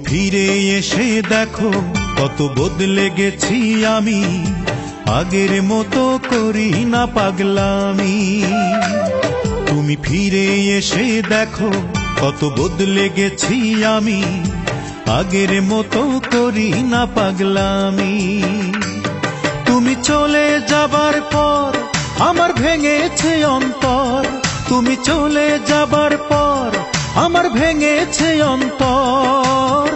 ফিরে এসে দেখো কত বদলে গেছি আমি, আগের মতো করি না পাগলামি। তুমি ফিরে এসে দেখো কত বদলে গেছি আমি, আগের মতো করি না পাগলামি। তুমি চলে যাবার পর আমার ভেঙেছে অন্তর, তুমি চলে যাবার পর আমার ভেঙেছে অন্তর,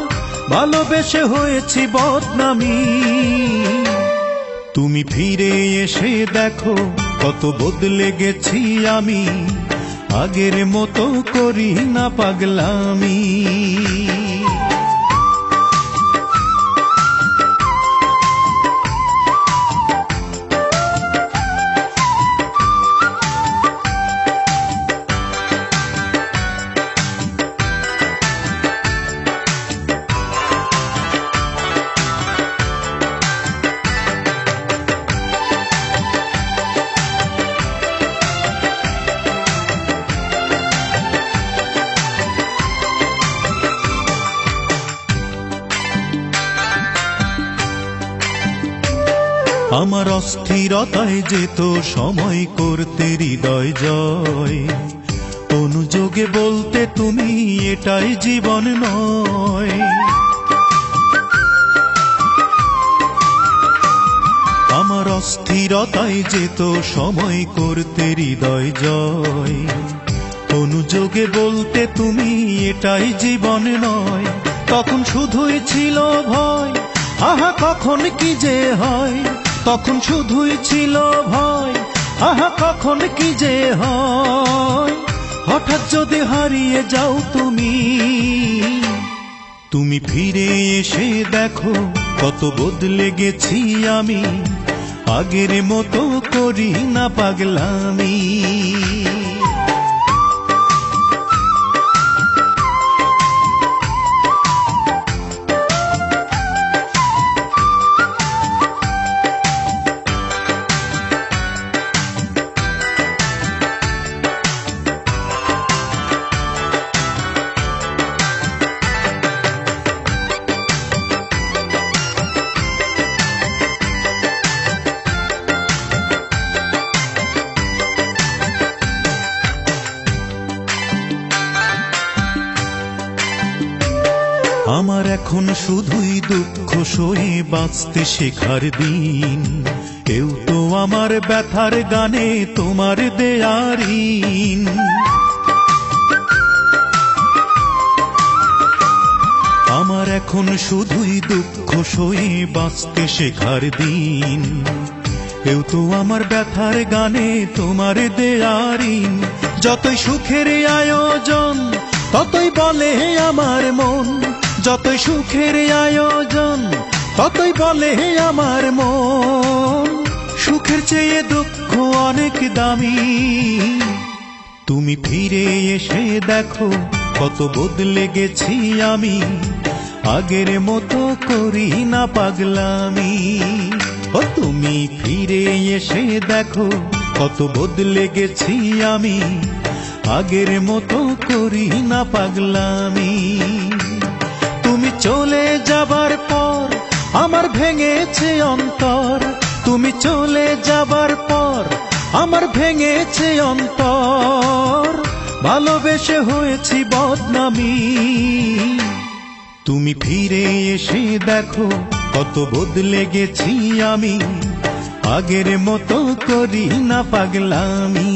ভালোবেসে হয়েছি বদনামি। তুমি ফিরে এসে দেখো কত বদলে গেছি আমি, আগের মতো করি না পাগলামি। আমার অস্থিরতায় যেত সময় করতে হৃদয় জয়, অনুযোগে বলতে তুমি এটাই জীবন নয়। আমার অস্থিরতায় যেত সময় করতে হৃদয় জয়, অনুযোগে বলতে তুমি এটাই জীবন নয়। তখন শুধুই ছিল ভয়, আহা কখন কি যে হয়, তখন শুধুই ছিল ভয়, আহা কখন কি যে হয়। হঠাৎ যদি হারিয়ে যাও তুমি, তুমি ফিরে এসে দেখো কত বদলে গেছি আমি, আগের মতো করি না পাগলামি। আমার এখন শুধুই দুঃখ সয়ে বাঁচতে শেখার দিন, কেউ তো আমার ব্যথার গানে তোমার দেয়ার ঋণ। আমার এখন শুধুই দুঃখ সয়ে বাঁচতে শেখার দিন, কেউ তো আমার ব্যথার গানে তোমার দেয়ার ঋণ। যতই সুখের আয়োজন ততই বলে আমার মন, যতই সুখের আয়োজন ততই বলে আমার মন, সুখের চেয়ে দুঃখ অনেক দামি। তুমি ফিরে এসে দেখো কত বদলে গেছি আমি, আগের মতো করি না পাগলামি। ও তুমি ফিরে এসে দেখো কত বদলে গেছি আমি, আগের মতো করি না পাগলামি। তুমি চলে যাবার পর আমার ভেঙেছে অন্তর, তুমি চলে যাবার পর আমার ভেঙেছে অন্তর, ভালোবেসে হয়েছি বদনামি। তুমি ফিরে এসে দেখো কত বদলে গেছি আমি, আগের মতো করি না পাগলামি।